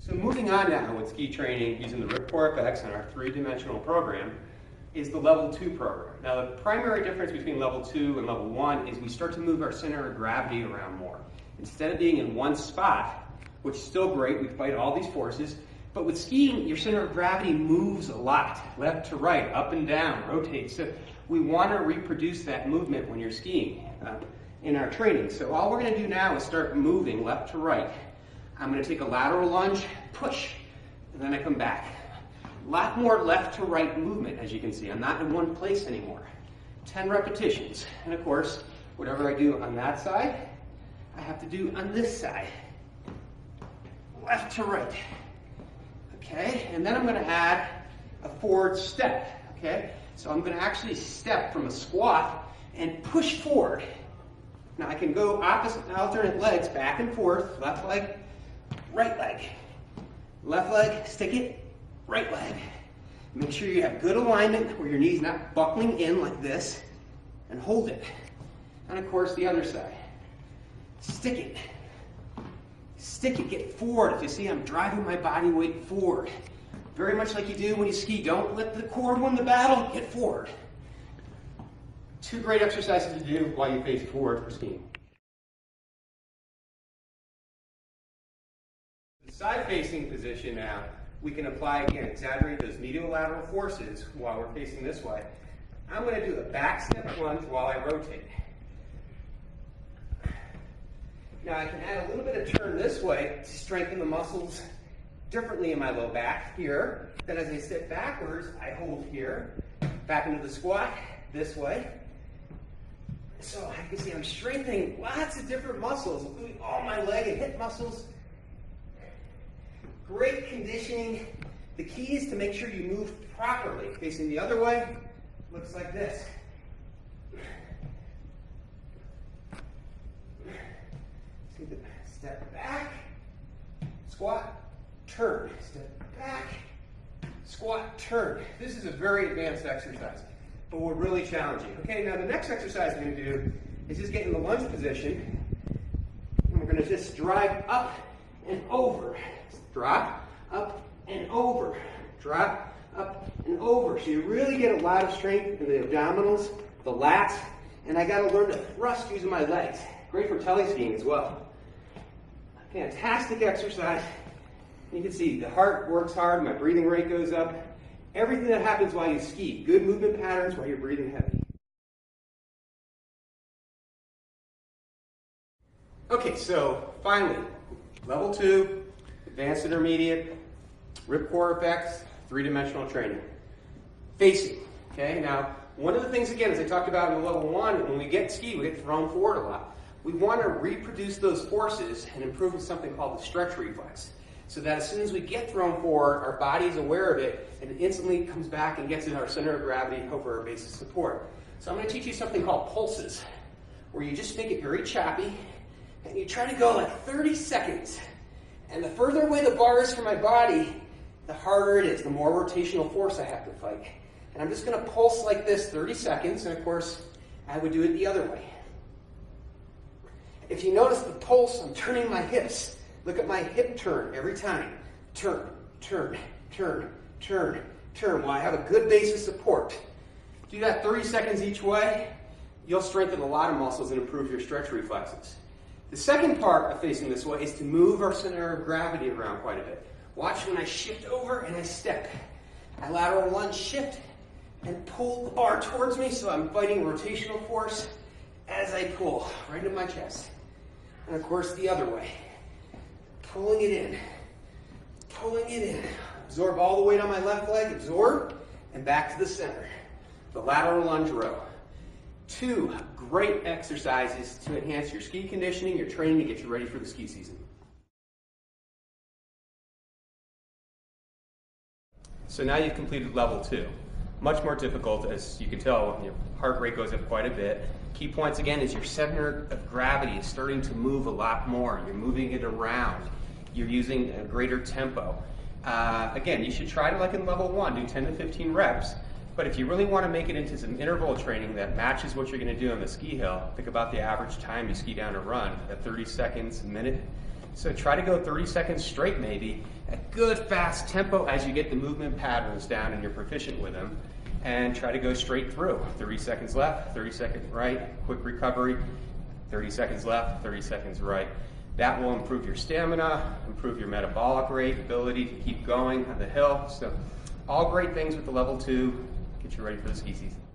So moving on now with ski training using the Ripcore FX and our three-dimensional program is the level 2 program. Now the primary difference between level 2 and level 1 is we start to move our center of gravity around more. Instead of being in one spot, which is still great, we fight all these forces, but with skiing, your center of gravity moves a lot, left to right, up and down, rotates. So we want to reproduce that movement when you're skiing in our training. So all we're going to do now is start moving left to right. I'm going to take a lateral lunge, push, and then I come back. A lot more left to right movement, as you can see. I'm not in one place anymore. 10 repetitions. And of course, whatever I do on that side, I have to do on this side. Left to right. Okay, and then I'm going to add a forward step. Okay, so I'm going to actually step from a squat and push forward. Now I can go opposite, alternate legs, back and forth, left leg, right leg. Left leg, stick it, right leg. Make sure you have good alignment where your knee's not buckling in like this, and hold it. And of course the other side. Stick it. Stick it, get forward. If you see, I'm driving my body weight forward. Very much like you do when you ski. Don't let the cord win the battle, get forward. 2 great exercises to do while you face forward for skiing. The side-facing position now, we can apply, again, exaggerate those medial-lateral forces while we're facing this way. I'm going to do a back step lunge while I rotate. Now I can add a little bit of turn this way to strengthen the muscles differently in my low back here. Then as I step backwards, I hold here, back into the squat, this way. So I can see I'm strengthening lots of different muscles, including all my leg and hip muscles. Great conditioning. The key is to make sure you move properly. Facing the other way, looks like this. Step back, squat, turn. Step back, squat, turn. This is a very advanced exercise, but we're really challenging. Okay, now the next exercise we're going to do is just get in the lunge position. And we're going to just drive up and over. Drop, up and over. Drop, up and over. So you really get a lot of strength in the abdominals, the lats, and I got to learn to thrust using my legs. Great for teleskiing as well. Fantastic exercise. You can see the heart works hard, my breathing rate goes up. Everything that happens while you ski. Good movement patterns while you're breathing heavy. Okay, so finally, level 2, advanced intermediate, Ripcore FX, three-dimensional training. Facing, okay? Now, one of the things, again, as I talked about in level 1, when we get ski, we get thrown forward a lot. We want to reproduce those forces and improve with something called the stretch reflex. So that as soon as we get thrown forward, our body is aware of it and it instantly comes back and gets in our center of gravity over our base of support. So I'm going to teach you something called pulses, where you just make it very choppy and you try to go like 30 seconds. And the further away the bar is from my body, the harder it is, the more rotational force I have to fight. And I'm just going to pulse like this 30 seconds, and of course, I would do it the other way. If you notice the pulse, I'm turning my hips. Look at my hip turn every time. Turn, turn, turn, turn, turn. Well, I have a good base of support. Do that 30 seconds each way. You'll strengthen a lot of muscles and improve your stretch reflexes. The second part of facing this way is to move our center of gravity around quite a bit. Watch when I shift over and I step. I lateral lunge, shift, and pull the bar towards me, so I'm fighting rotational force as I pull right in my chest. And of course, the other way. Pulling it in, pulling it in. Absorb all the weight on my left leg, absorb, and back to the center. The lateral lunge row. 2 great exercises to enhance your ski conditioning, your training to get you ready for the ski season. So now you've completed level 2. Much more difficult, as you can tell, your heart rate goes up quite a bit. Key points again is your center of gravity is starting to move a lot more. You're moving it around. You're using a greater tempo. Again, you should try to, like in level 1, do 10 to 15 reps. But if you really want to make it into some interval training that matches what you're going to do on the ski hill, think about the average time you ski down a run at 30 seconds, a minute. So try to go 30 seconds straight maybe, at good fast tempo as you get the movement patterns down and you're proficient with them. And try to go straight through. 30 seconds left, 30 seconds right, quick recovery, 30 seconds left, 30 seconds right. That will improve your stamina, improve your metabolic rate, ability to keep going on the hill. So all great things with the level 2, get you ready for the ski season.